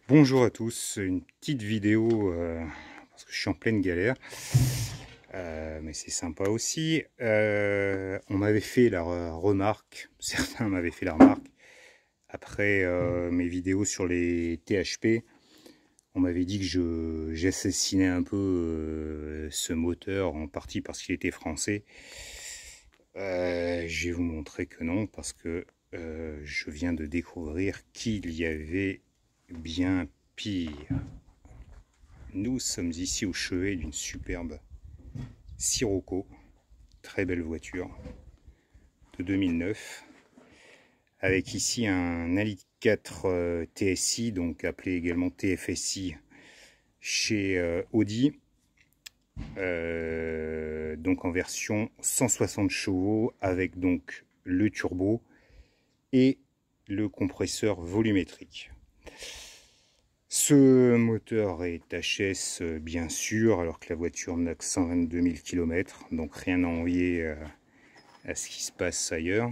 Bonjour à tous, une petite vidéo parce que je suis en pleine galère, mais c'est sympa aussi. On m'avait fait la remarque, certains m'avaient fait la remarque, après mes vidéos sur les THP, on m'avait dit que j'assassinais un peu ce moteur, en partie parce qu'il était français. Je vais vous montrer que non, parce que je viens de découvrir qu'il y avait bien pire. Nous sommes ici au chevet d'une superbe Sirocco, très belle voiture de 2009, avec ici un Ali 4 TSI, donc appelé également TFSI chez Audi, donc en version 160 chevaux avec donc le turbo et le compresseur volumétrique. Ce moteur est HS bien sûr, alors que la voiture n'a que 122 000 km, donc rien à envier à ce qui se passe ailleurs.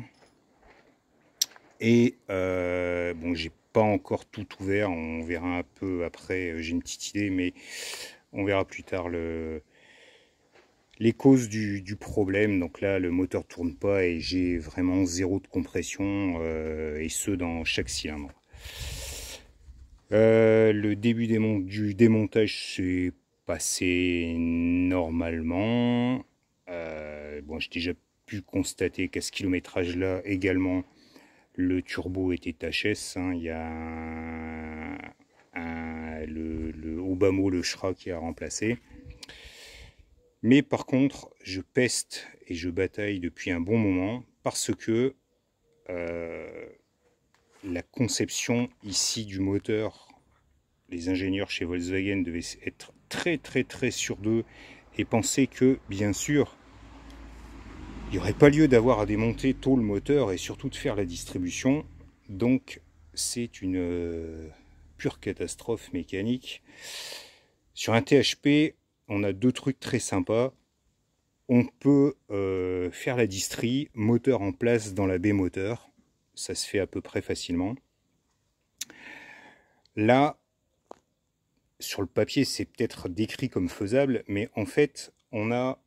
Et bon, j'ai pas encore tout ouvert, on verra un peu après, j'ai une petite idée, mais on verra plus tard les causes du problème. Donc là, le moteur tourne pas et j'ai vraiment zéro de compression, et ce dans chaque cylindre. Le début du démontage s'est passé normalement. Bon, j'ai déjà pu constater qu'à ce kilométrage là également le turbo était HS, hein. Il y a le Obama, le Shra qui a remplacé. Mais par contre, je peste et je bataille depuis un bon moment parce que la conception ici du moteur, les ingénieurs chez Volkswagen devaient être très sûrs d'eux et penser que, bien sûr, il n'y aurait pas lieu d'avoir à démonter tôt le moteur et surtout de faire la distribution. Donc c'est une pure catastrophe mécanique. Sur un THP, on a deux trucs très sympas. On peut faire la distri, moteur en place dans la baie moteur. Ça se fait à peu près facilement. Là, sur le papier, c'est peut-être décrit comme faisable, mais en fait, on a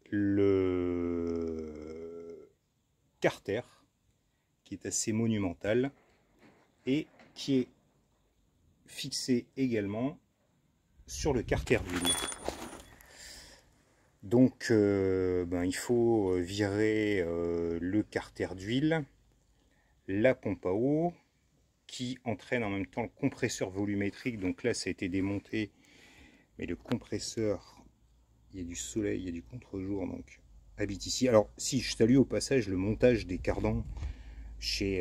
le carter qui est assez monumental et qui est fixé également sur le carter d'huile. Donc il faut virer le carter d'huile, la pompe à eau qui entraîne en même temps le compresseur volumétrique. Donc là ça a été démonté, mais le compresseur, il y a du soleil, il y a du contre-jour, donc habite ici. Alors si je salue au passage le montage des cardans chez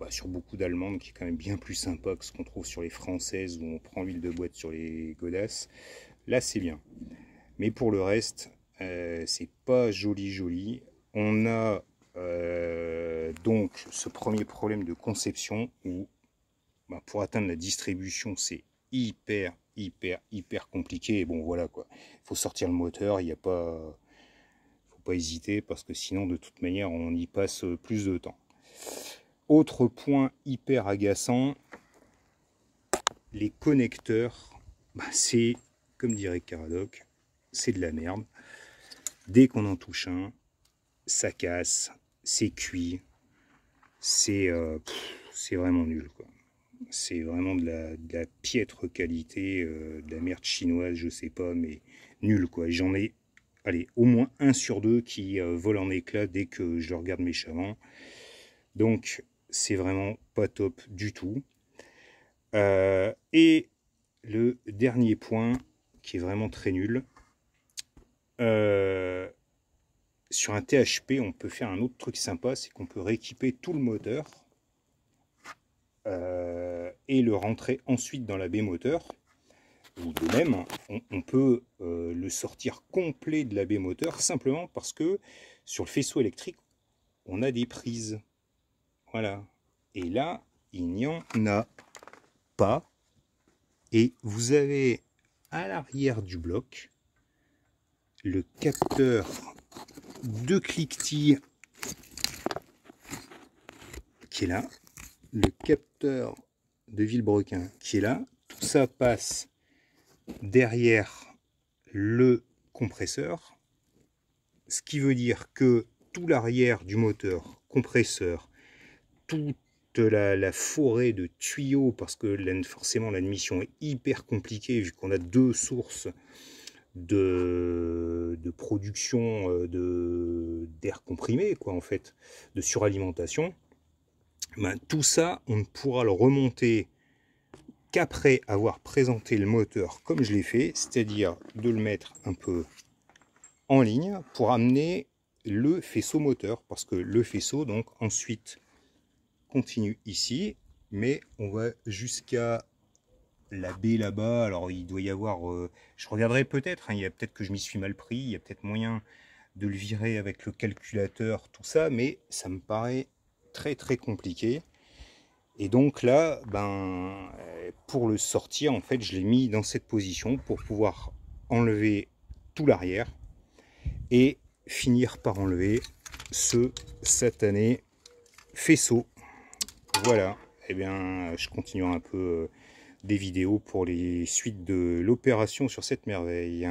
sur beaucoup d'allemandes, qui est quand même bien plus sympa que ce qu'on trouve sur les françaises où on prend l'huile de boîte sur les godasses. Là c'est bien, mais pour le reste c'est pas joli. On a donc ce premier problème de conception où pour atteindre la distribution c'est hyper compliqué. Et bon voilà quoi, il faut sortir le moteur, il n'y a pas, faut pas hésiter parce que sinon de toute manière on y passe plus de temps. Autre point hyper agaçant, les connecteurs, c'est comme dirait Caradoc, c'est de la merde. Dès qu'on en touche un, ça casse, c'est cuit, c'est vraiment nul quoi. C'est vraiment de la piètre qualité, de la merde chinoise, je sais pas, mais nul quoi. J'en ai, allez, au moins 1 sur 2 qui vole en éclats dès que je le regarde méchamment. Donc c'est vraiment pas top du tout. Et le dernier point qui est vraiment très nul, sur un THP on peut faire un autre truc sympa, c'est qu'on peut rééquiper tout le moteur et le rentrer ensuite dans la baie moteur. Ou de même, on peut le sortir complet de la baie moteur simplement parce que sur le faisceau électrique on a des prises. Voilà. Et là, il n'y en a pas. Et vous avez à l'arrière du bloc le capteur de cliquetis qui est là, le capteur de Vilebrequin qui est là. Tout ça passe derrière le compresseur, ce qui veut dire que tout l'arrière du moteur, compresseur, toute la forêt de tuyaux, parce que forcément l'admission est hyper compliquée vu qu'on a deux sources de production d'air comprimé, quoi, en fait, de suralimentation, ben, tout ça, on ne pourra le remonter qu'après avoir présenté le moteur comme je l'ai fait, c'est-à-dire de le mettre un peu en ligne pour amener le faisceau moteur, parce que le faisceau, donc, ensuite, continue ici, mais on va jusqu'à la baie là-bas. Alors il doit y avoir, je regarderai peut-être, hein, il y a peut-être que je m'y suis mal pris, il y a peut-être moyen de le virer avec le calculateur, tout ça, mais ça me paraît très très compliqué. Et donc là, ben, pour le sortir, en fait, je l'ai mis dans cette position pour pouvoir enlever tout l'arrière et finir par enlever ce satané faisceau. Voilà, et bien je continuerai un peu des vidéos pour les suites de l'opération sur cette merveille.